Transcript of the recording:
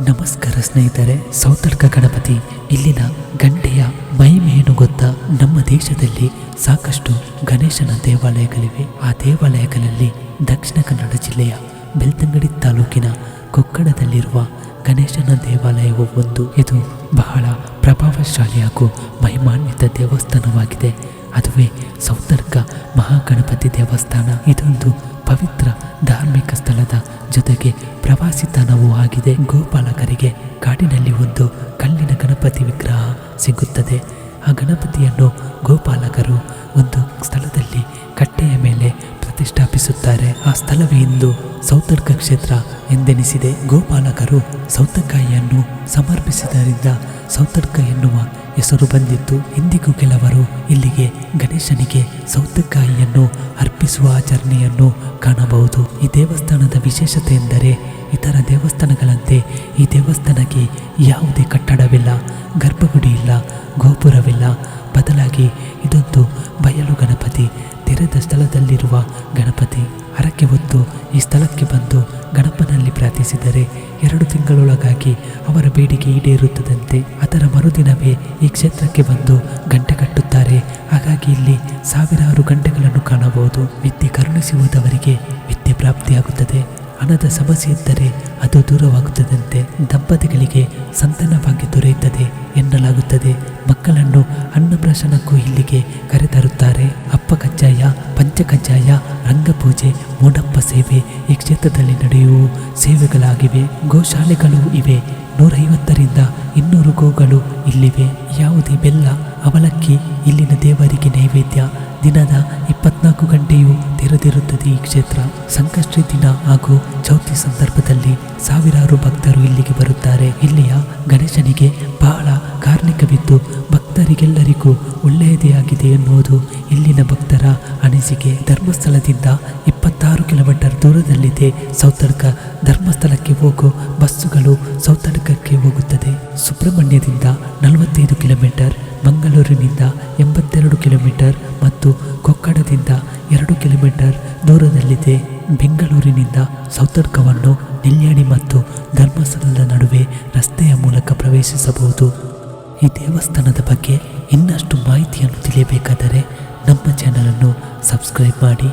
ನಮಸ್ಕಾರ ಸ್ನೇಹಿತರೆ. ಸೌತಡ್ಕ ಗಣಪತಿ ಇಲ್ಲಿನ ಗಂಟೆಯ ಮಹಿಮೆಯನ್ನು ಗೊತ್ತಾ? ನಮ್ಮ ದೇಶದಲ್ಲಿ ಸಾಕಷ್ಟು ಗಣೇಶನ ದೇವಾಲಯಗಳಿವೆ. ಆ ದೇವಾಲಯಗಳಲ್ಲಿ ದಕ್ಷಿಣ ಕನ್ನಡ ಜಿಲ್ಲೆಯ ಬೆಳ್ತಂಗಡಿ ತಾಲೂಕಿನ ಕೊಕ್ಕಡದಲ್ಲಿರುವ ಗಣೇಶನ ದೇವಾಲಯವು ಒಂದು. ಇದು ಬಹಳ ಪ್ರಭಾವಶಾಲಿ ಹಾಗೂ ಮಹಿಮಾನ್ವಿತ ದೇವಸ್ಥಾನವಾಗಿದೆ. ಅದುವೇ ಸೌತಡ್ಕ ಮಹಾಗಣಪತಿ ದೇವಸ್ಥಾನ. ಇದೊಂದು ಪವಿತ್ರ ಧಾರ್ಮಿಕ ಸ್ಥಳದ ಜೊತೆಗೆ ಪ್ರವಾಸಿ ತಾಣವೂ ಆಗಿದೆ. ಗೋಪಾಲಕರಿಗೆ ಕಾಡಿನಲ್ಲಿ ಒಂದು ಕಲ್ಲಿನ ಗಣಪತಿ ವಿಗ್ರಹ ಸಿಗುತ್ತದೆ. ಆ ಗಣಪತಿಯನ್ನು ಗೋಪಾಲಕರು ಒಂದು ಸ್ಥಳದಲ್ಲಿ ಕಟ್ಟೆಯ ಮೇಲೆ ಪ್ರತಿಷ್ಠಾಪಿಸುತ್ತಾರೆ. ಆ ಸ್ಥಳವೇ ಇಂದು ಸೌತಡ್ಕ ಕ್ಷೇತ್ರ ಎಂದೆನಿಸಿದೆ. ಗೋಪಾಲಕರು ಸೌತೆಕಾಯಿಯನ್ನು ಸಮರ್ಪಿಸಿದ್ದರಿಂದ ಸೌತಡ್ಕ ಎನ್ನುವ ಹೆಸರು ಬಂದಿತ್ತು. ಇಂದಿಗೂ ಕೆಲವರು ಇಲ್ಲಿಗೆ ಗಣೇಶನಿಗೆ ಸೌತೆಕಾಯಿಯನ್ನು ಅರ್ಪಿಸುವ ಆಚರಣೆಯನ್ನು ಕಾಣಬಹುದು. ಈ ದೇವಸ್ಥಾನದ ವಿಶೇಷತೆ ಎಂದರೆ ಇತರ ದೇವಸ್ಥಾನಗಳಂತೆ ಈ ದೇವಸ್ಥಾನಕ್ಕೆ ಯಾವುದೇ ಕಟ್ಟಡವಿಲ್ಲ, ಗರ್ಭಗುಡಿ ಇಲ್ಲ, ಗೋಪುರವಿಲ್ಲ. ಬದಲಾಗಿ ಇದೊಂದು ಬಯಲು ಗಣಪತಿ, ತೆರೆದ ಸ್ಥಳದಲ್ಲಿರುವ ಗಣಪತಿ. ಹರಕೆ ಹೊತ್ತು ಈ ಸ್ಥಳಕ್ಕೆ ಬಂದು ಗಣಪನಲ್ಲಿ ಪ್ರಾರ್ಥಿಸಿದರೆ 2 ತಿಂಗಳೊಳಗಾಗಿ ಅವರ ಬೇಡಿಕೆ ಈಡೇರುತ್ತದಂತೆ. ಅದರ ಮರುದಿನವೇ ಈ ಕ್ಷೇತ್ರಕ್ಕೆ ಬಂದು ಗಂಟೆ ಕಟ್ಟುತ್ತಾರೆ. ಹಾಗಾಗಿ ಇಲ್ಲಿ ಸಾವಿರಾರು ಗಂಟೆಗಳನ್ನು ಕಾಣಬಹುದು. ವಿದ್ಯೆ ಕರುಣಿಸುವುದವರಿಗೆ ವಿದ್ಯೆ ಪ್ರಾಪ್ತಿಯಾಗುತ್ತದೆ. ಹಣದ ಸಮಸ್ಯೆ ಇದ್ದರೆ ಅದು ದೂರವಾಗುತ್ತದಂತೆ. ದಂಪತಿಗಳಿಗೆ ಸಂತಾನ ಭಾಗ್ಯ ದೊರೆಯುತ್ತದೆ ಎನ್ನಲಾಗುತ್ತದೆ. ಮಕ್ಕಳನ್ನು ಅನ್ನಪ್ರಾಶನಕ್ಕೂ ಇಲ್ಲಿಗೆ ಕರೆತರುತ್ತಾರೆ. ಅಪ್ಪ ಕಜ್ಜಾಯ, ಪಂಚ ಕಜ್ಜಾಯ, ರಂಗಪೂಜೆ, ಮೂಡಪ್ಪ ಸೇವೆ ಈ ಕ್ಷೇತ್ರದಲ್ಲಿ ನಡೆಯುವ ಸೇವೆಗಳಾಗಿವೆ. ಗೋಶಾಲೆಗಳು ಇವೆ. 150ರಿಂದ 200 ಗೋಗಳು ಇಲ್ಲಿವೆ. ಯಾವುದೇ ಬೆಲ್ಲ, ಅವಲಕ್ಕಿ ಇಲ್ಲಿನ ದೇವರಿಗೆ ನೈವೇದ್ಯ. ದಿನದ 24 ಗಂಟೆಯೂ ತೆರೆದಿರುತ್ತದೆ ಈ ಕ್ಷೇತ್ರ. ಸಂಕಷ್ಟಿ ದಿನ ಹಾಗೂ ಚೌತಿ ಸಂದರ್ಭದಲ್ಲಿ ಸಾವಿರಾರು ಭಕ್ತರು ಇಲ್ಲಿಗೆ ಬರುತ್ತಾರೆ. ಇಲ್ಲಿಯ ಗಣೇಶನಿಗೆ ಬಹಳ ಕಾರ್ಣಿಕವಿದ್ದು ಭಕ್ತರಿಗೆಲ್ಲರಿಗೂ ಒಳ್ಳೆಯದೇ ಆಗಿದೆ ಎನ್ನುವುದು ಇಲ್ಲಿನ ಭಕ್ತರ ಅನಿಸಿಕೆ. ಧರ್ಮಸ್ಥಳದಿಂದ 26 ಕಿಲೋಮೀಟರ್ ದೂರದಲ್ಲಿದೆ ಸೌತಡ್ಕ. ಧರ್ಮಸ್ಥಳಕ್ಕೆ ಹೋಗೋ ಬಸ್ಸುಗಳು ಸೌತಡ್ಕಕ್ಕೆ ಹೋಗುತ್ತದೆ. ಸುಬ್ರಹ್ಮಣ್ಯದಿಂದ 45 ಕಿಲೋಮೀಟರ್, ಮಂಗಳೂರಿನಿಂದ 82 ಕಿಲೋಮೀಟರ್ ಮತ್ತು ಕೊಕ್ಕಡದಿಂದ 2 ಕಿಲೋಮೀಟರ್ ದೂರದಲ್ಲಿದೆ. ಬೆಂಗಳೂರಿನಿಂದ ಸೌತಡ್ಕವನ್ನು ನೆಲ್ಯಾಡಿ ಮತ್ತು ಧರ್ಮಸ್ಥಳದ ನಡುವೆ ರಸ್ತೆಯ ಮೂಲಕ ಪ್ರವೇಶಿಸಬಹುದು. ಈ ದೇವಸ್ಥಾನದ ಬಗ್ಗೆ ಇನ್ನಷ್ಟು ಮಾಹಿತಿಯನ್ನು ತಿಳಿಯಬೇಕಾದರೆ ನಮ್ಮ ಚಾನಲನ್ನು ಸಬ್ಸ್ಕ್ರೈಬ್ ಮಾಡಿ.